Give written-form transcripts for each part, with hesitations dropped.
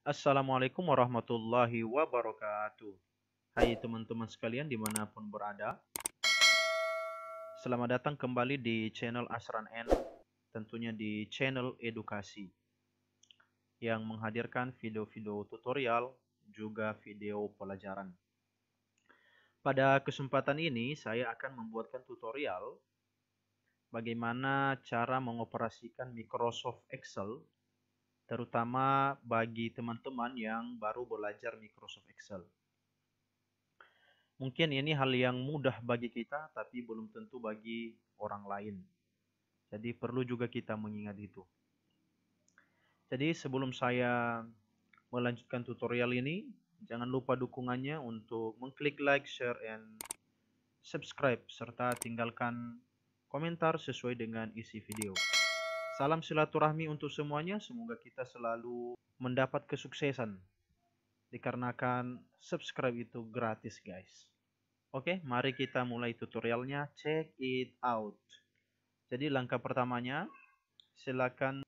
Assalamualaikum warahmatullahi wabarakatuh. Hai teman-teman sekalian dimanapun berada. Selamat datang kembali di channel Asran N, tentunya di channel edukasi yang menghadirkan video-video tutorial juga video pelajaran. Pada kesempatan ini saya akan membuatkan tutorial bagaimana cara mengoperasikan Microsoft Excel, terutama bagi teman-teman yang baru belajar Microsoft Excel. Mungkin ini hal yang mudah bagi kita, tapi belum tentu bagi orang lain. Jadi perlu juga kita mengingat itu. Jadi sebelum saya melanjutkan tutorial ini, jangan lupa dukungannya untuk mengklik like, share, and subscribe, serta tinggalkan komentar sesuai dengan isi video. Salam silaturahmi untuk semuanya, semoga kita selalu mendapat kesuksesan. Dikarenakan subscribe itu gratis guys. Oke, mari kita mulai tutorialnya. Check it out. Jadi langkah pertamanya, silakan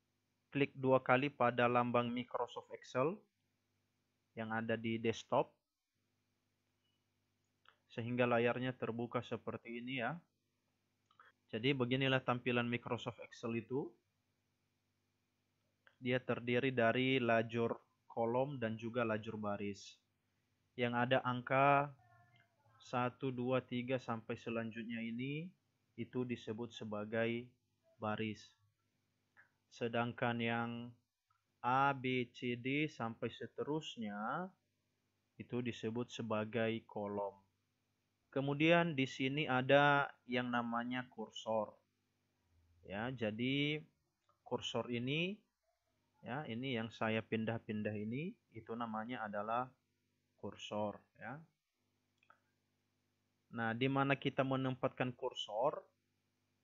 klik 2 kali pada lambang Microsoft Excel yang ada di desktop. Sehingga layarnya terbuka seperti ini ya. Jadi beginilah tampilan Microsoft Excel itu. Dia terdiri dari lajur kolom dan juga lajur baris. Yang ada angka 1, 2, 3 sampai selanjutnya ini itu disebut sebagai baris. Sedangkan yang A, B, C, D sampai seterusnya itu disebut sebagai kolom. Kemudian di sini ada yang namanya kursor. Ya, jadi kursor ini ya, ini yang saya pindah-pindah ini itu namanya adalah kursor ya. Nah, di mana kita menempatkan kursor,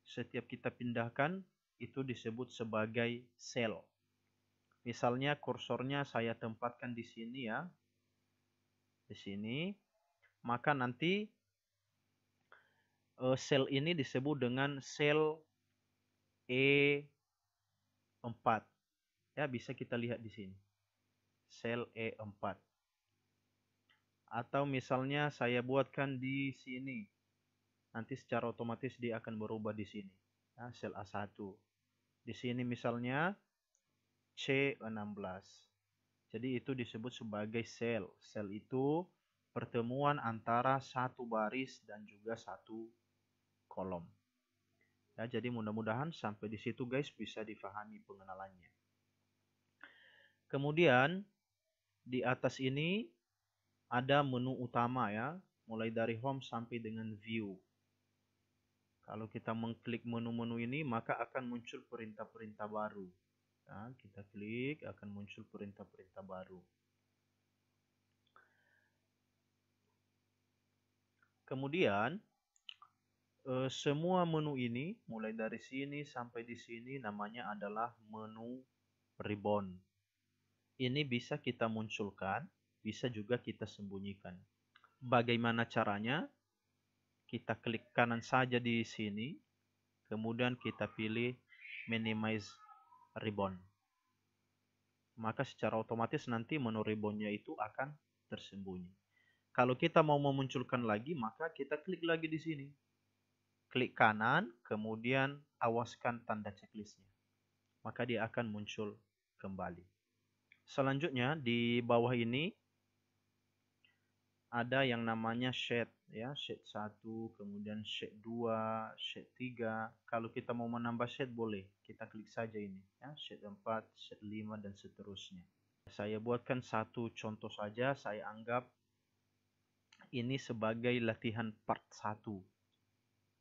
setiap kita pindahkan itu disebut sebagai sel. Misalnya kursornya saya tempatkan di sini ya. Di sini, maka nanti sel ini disebut dengan sel E4. Ya, bisa kita lihat di sini. Sel E4. Atau misalnya saya buatkan di sini. Nanti secara otomatis dia akan berubah di sini. Ya, sel A1. Di sini misalnya C16. Jadi itu disebut sebagai sel. Sel itu pertemuan antara satu baris dan juga satu kolom. Ya, jadi mudah-mudahan sampai di situ guys bisa difahami pengenalannya. Kemudian di atas ini ada menu utama ya, mulai dari home sampai dengan view. Kalau kita mengklik menu-menu ini maka akan muncul perintah-perintah baru. Ya, kita klik akan muncul perintah-perintah baru. Kemudian semua menu ini mulai dari sini sampai di sini namanya adalah menu ribbon. Ini bisa kita munculkan, bisa juga kita sembunyikan. Bagaimana caranya? Kita klik kanan saja di sini, kemudian kita pilih minimize ribbon. Maka secara otomatis nanti menu ribbonnya itu akan tersembunyi. Kalau kita mau memunculkan lagi, maka kita klik lagi di sini. Klik kanan, kemudian awaskan tanda checklistnya. Maka dia akan muncul kembali. Selanjutnya di bawah ini ada yang namanya sheet ya, sheet 1, kemudian sheet 2, sheet 3. Kalau kita mau menambah sheet boleh, kita klik saja ini ya, sheet 4, sheet 5 dan seterusnya. Saya buatkan satu contoh saja, saya anggap ini sebagai latihan part 1.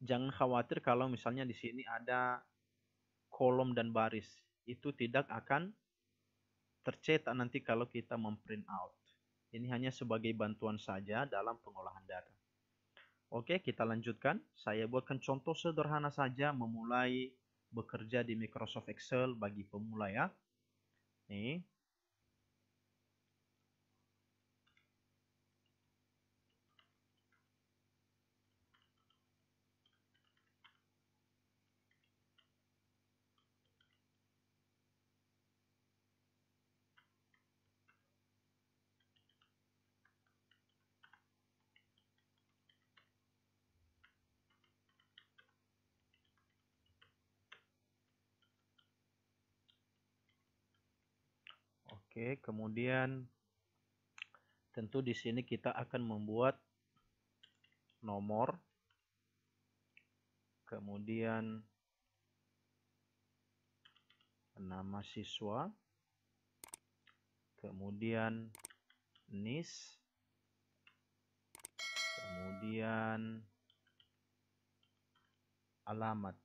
Jangan khawatir kalau misalnya di sini ada kolom dan baris. Itu tidak akan tercetak nanti kalau kita memprint out. Ini hanya sebagai bantuan saja dalam pengolahan data. Oke, kita lanjutkan. Saya buatkan contoh sederhana saja memulai bekerja di Microsoft Excel bagi pemula ya. Nih. Oke, kemudian tentu di sini kita akan membuat nomor, kemudian nama siswa, kemudian NIS, kemudian alamat,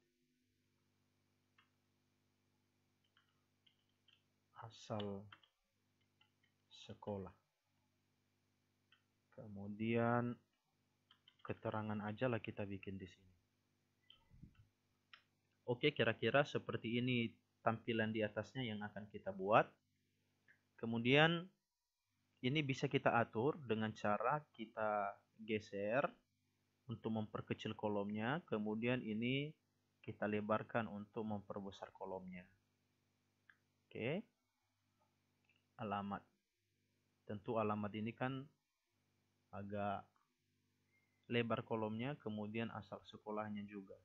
asal sekolah, kemudian keterangan aja lah kita bikin di sini. Oke, kira-kira seperti ini tampilan di atasnya yang akan kita buat. Kemudian ini bisa kita atur dengan cara kita geser untuk memperkecil kolomnya, kemudian ini kita lebarkan untuk memperbesar kolomnya. Oke, alamat. Tentu alamat ini kan agak lebar kolomnya, kemudian asal sekolahnya juga.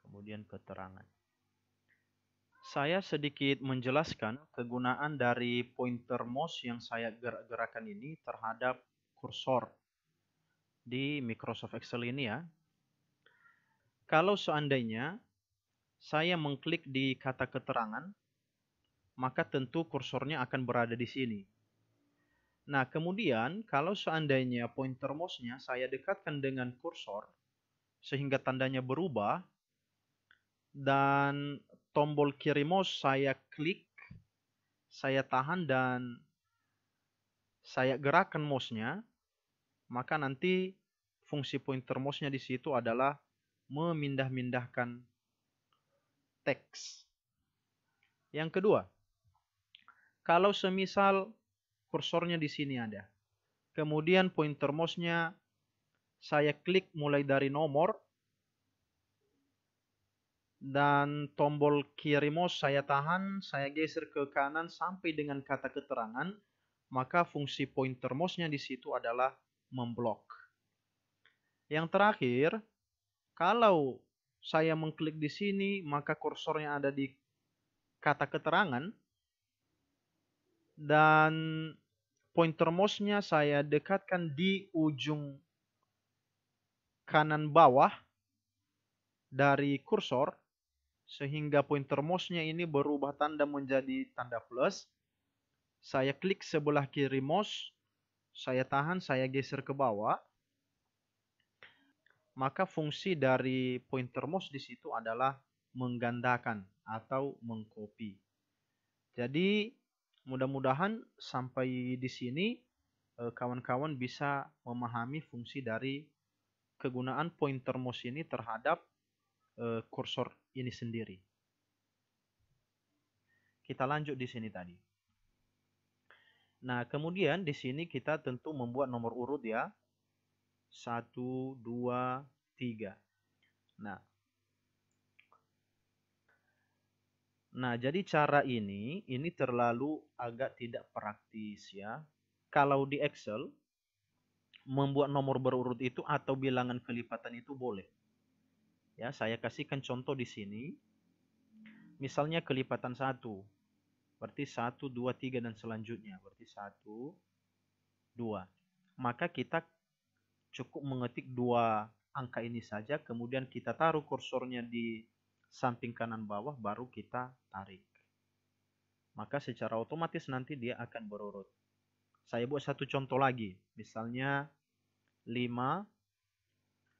Kemudian keterangan. Saya sedikit menjelaskan kegunaan dari pointer mouse yang saya gerak-gerakan ini terhadap kursor di Microsoft Excel ini ya. Kalau seandainya saya mengklik di kata keterangan, maka tentu kursornya akan berada di sini. Nah, kemudian kalau seandainya pointer mouse-nya saya dekatkan dengan kursor, sehingga tandanya berubah, dan tombol kiri mouse saya klik, saya tahan dan saya gerakkan mouse-nya, maka nanti fungsi pointer mouse-nya di situ adalah memindah-mindahkan teks. Yang kedua, kalau semisal kursornya di sini ada, kemudian pointer mouse-nya saya klik mulai dari nomor, dan tombol kiri mouse saya tahan, saya geser ke kanan sampai dengan kata keterangan, maka fungsi pointer mouse-nya di situ adalah memblok. Yang terakhir, kalau saya mengklik di sini, maka kursornya ada di kata keterangan, dan pointer mouse-nya saya dekatkan di ujung kanan bawah dari kursor, sehingga pointer mouse-nya ini berubah tanda menjadi tanda plus. Saya klik sebelah kiri mouse, saya tahan, saya geser ke bawah. Maka fungsi dari pointer mouse di situ adalah menggandakan atau mengcopy. Jadi mudah-mudahan sampai di sini kawan-kawan bisa memahami fungsi dari kegunaan pointer mouse ini terhadap kursor ini sendiri. Kita lanjut di sini tadi. Nah, kemudian di sini kita tentu membuat nomor urut ya. 1, 2, 3. Nah, jadi cara ini terlalu agak tidak praktis ya. Kalau di Excel, membuat nomor berurut itu atau bilangan kelipatan itu boleh. Ya, saya kasihkan contoh di sini. Misalnya kelipatan 1. Berarti 1, 2, 3 dan selanjutnya. Berarti 1, 2. Maka kita cukup mengetik 2 angka ini saja, kemudian kita taruh kursornya di samping kanan bawah, baru kita tarik. Maka secara otomatis nanti dia akan berurut. Saya buat satu contoh lagi. Misalnya 5,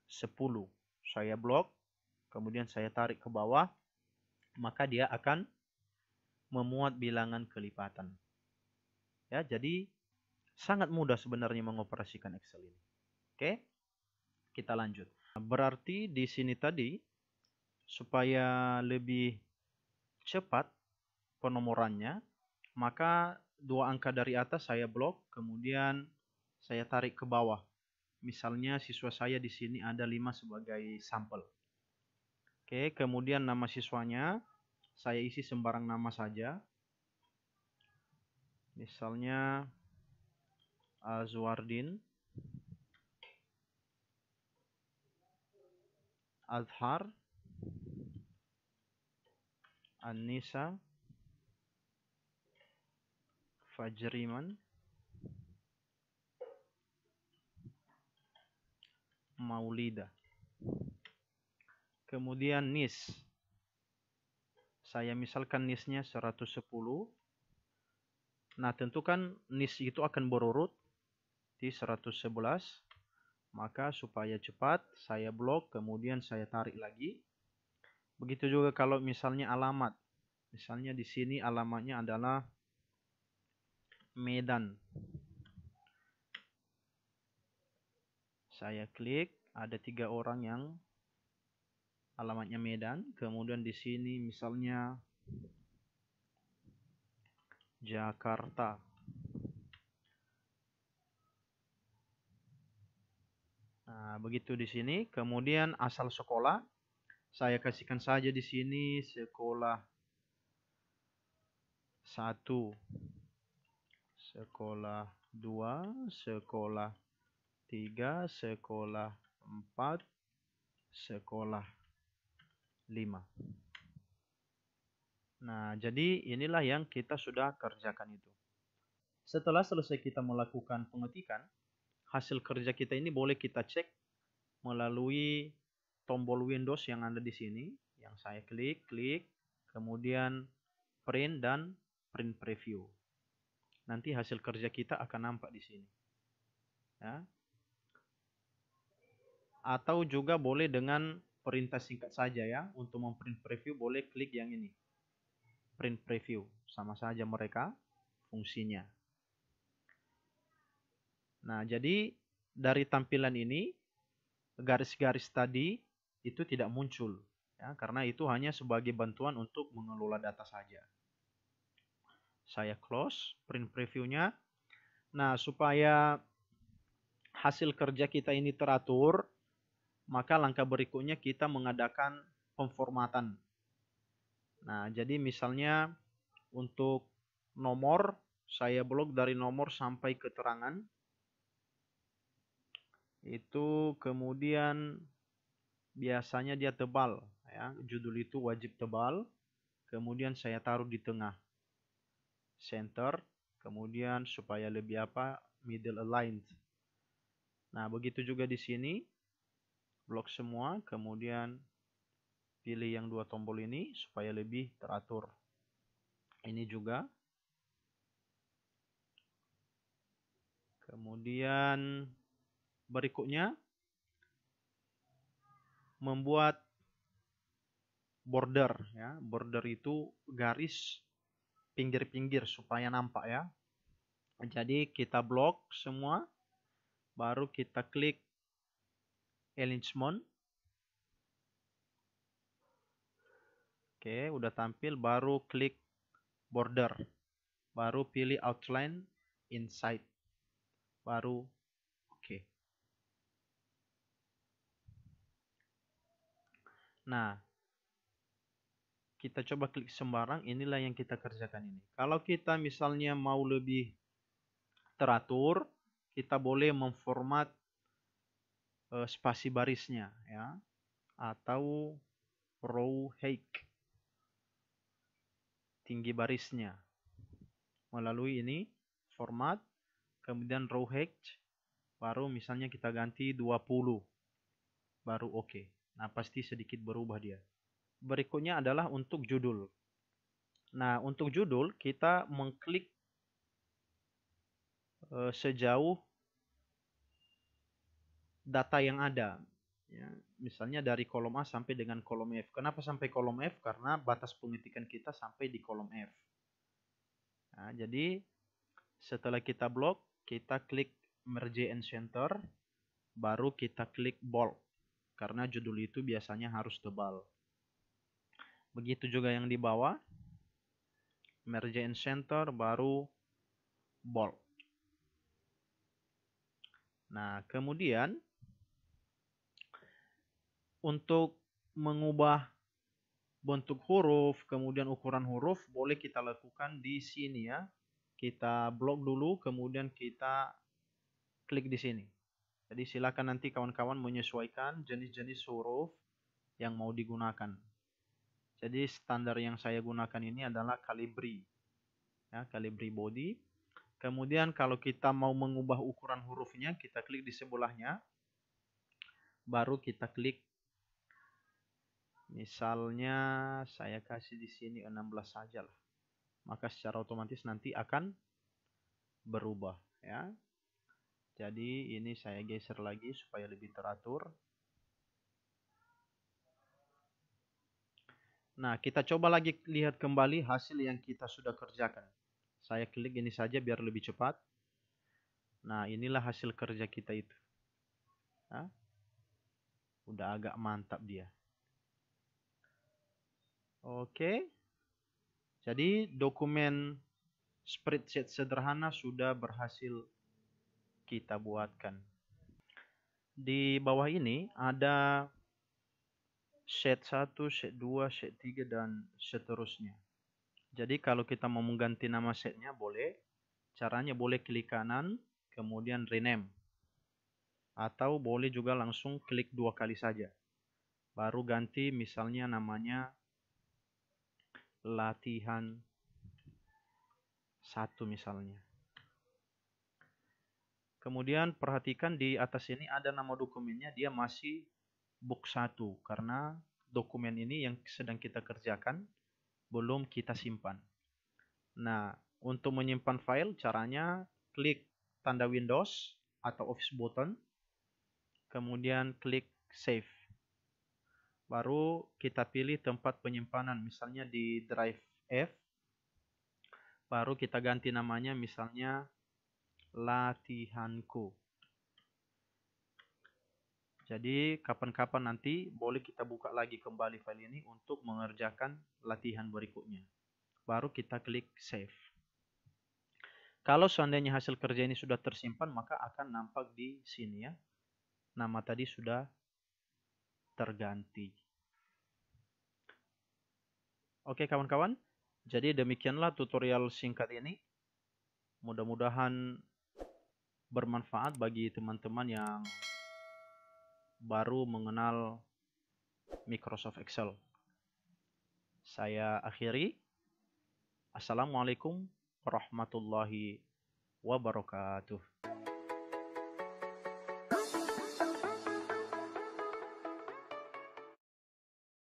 10. Saya blok, kemudian saya tarik ke bawah, maka dia akan memuat bilangan kelipatan. Ya, jadi sangat mudah sebenarnya mengoperasikan Excel ini. Oke, kita lanjut. Berarti di sini tadi, supaya lebih cepat penomorannya, maka 2 angka dari atas saya blok, kemudian saya tarik ke bawah. Misalnya siswa saya di sini ada 5 sebagai sampel. Oke, kemudian nama siswanya saya isi sembarang nama saja. Misalnya Azwardin, Azhar, Anissa, Fajriman Maulida. Kemudian nis. Saya misalkan nisnya 110. Nah, tentu kan nis itu akan berurut di 111. Maka supaya cepat, saya blok, kemudian saya tarik lagi. Begitu juga kalau misalnya alamat. Misalnya di sini alamatnya adalah Medan. Saya klik, ada 3 orang yang alamatnya Medan. Kemudian di sini misalnya Jakarta. Nah, begitu di sini. Kemudian asal sekolah, saya kasihkan saja di sini sekolah 1, sekolah 2, sekolah 3, sekolah 4, sekolah 5. Nah, jadi inilah yang kita sudah kerjakan itu. Setelah selesai kita melakukan pengetikan, hasil kerja kita ini boleh kita cek melalui tombol Windows yang ada di sini, yang saya klik, kemudian print dan print preview. Nanti hasil kerja kita akan nampak di sini. Ya. Atau juga boleh dengan perintah singkat saja ya. Untuk memprint preview boleh klik yang ini. Print preview. Sama saja mereka fungsinya. Nah, jadi dari tampilan ini garis-garis tadi itu tidak muncul ya, karena itu hanya sebagai bantuan untuk mengelola data saja. Saya close print previewnya. Nah, supaya hasil kerja kita ini teratur, maka langkah berikutnya kita mengadakan pemformatan. Nah, jadi misalnya untuk nomor, saya blok dari nomor sampai keterangan. Itu kemudian biasanya dia tebal ya, judul itu wajib tebal. Kemudian saya taruh di tengah, center, kemudian supaya lebih middle aligned. Nah, begitu juga di sini, blok semua, kemudian pilih yang 2 tombol ini supaya lebih teratur. Ini juga. Kemudian berikutnya membuat border ya. Border itu garis pinggir-pinggir supaya nampak ya. Jadi kita blok semua, baru kita klik alignment. Oke, udah tampil, baru klik border. Baru pilih outline inside. Baru oke. Nah, kita coba klik sembarang, inilah yang kita kerjakan ini. Kalau kita misalnya mau lebih teratur, kita boleh memformat spasi barisnya ya, atau row height, tinggi barisnya, melalui ini format, kemudian row height, baru misalnya kita ganti 20, baru oke. Nah, pasti sedikit berubah dia. Berikutnya adalah untuk judul. Nah, untuk judul kita mengklik sejauh data yang ada. Ya, misalnya dari kolom A sampai dengan kolom F. Kenapa sampai kolom F? Karena batas pengetikan kita sampai di kolom F. Nah, jadi setelah kita blok, kita klik merge and center, baru kita klik bold. Karena judul itu biasanya harus tebal. Begitu juga yang di bawah, merge and center, baru bold. Nah, kemudian untuk mengubah bentuk huruf, kemudian ukuran huruf, boleh kita lakukan di sini ya. Kita blok dulu, kemudian kita klik di sini. Jadi silakan nanti kawan-kawan menyesuaikan jenis-jenis huruf yang mau digunakan. Jadi standar yang saya gunakan ini adalah Calibri. Ya, Calibri body. Kemudian kalau kita mau mengubah ukuran hurufnya, kita klik di sebelahnya. Baru kita klik, misalnya saya kasih di sini 16 saja lah. Maka secara otomatis nanti akan berubah ya. Jadi ini saya geser lagi supaya lebih teratur. Nah, kita coba lagi lihat kembali hasil yang kita sudah kerjakan. Saya klik ini saja biar lebih cepat. Nah, inilah hasil kerja kita itu. Nah, udah agak mantap dia. Oke. Jadi dokumen spreadsheet sederhana sudah berhasil kita buatkan. Di bawah ini ada sheet 1, sheet 2, sheet 3, dan seterusnya. Jadi kalau kita mau mengganti nama sheetnya boleh. Caranya boleh klik kanan, kemudian rename. Atau boleh juga langsung klik 2 kali saja. Baru ganti misalnya namanya latihan 1 misalnya. Kemudian perhatikan di atas ini ada nama dokumennya, dia masih book 1 karena dokumen ini yang sedang kita kerjakan belum kita simpan. Nah, untuk menyimpan file caranya klik tanda Windows atau Office button, kemudian klik save. Baru kita pilih tempat penyimpanan, misalnya di drive F. Baru kita ganti namanya misalnya latihanku. Jadi kapan-kapan nanti boleh kita buka lagi kembali file ini untuk mengerjakan latihan berikutnya. Baru kita klik save. Kalau seandainya hasil kerja ini sudah tersimpan, maka akan nampak di sini ya. Nama tadi sudah terganti. Oke kawan-kawan, jadi demikianlah tutorial singkat ini. Mudah-mudahan bermanfaat bagi teman-teman yang baru mengenal Microsoft Excel. Saya akhiri. Assalamualaikum warahmatullahi wabarakatuh.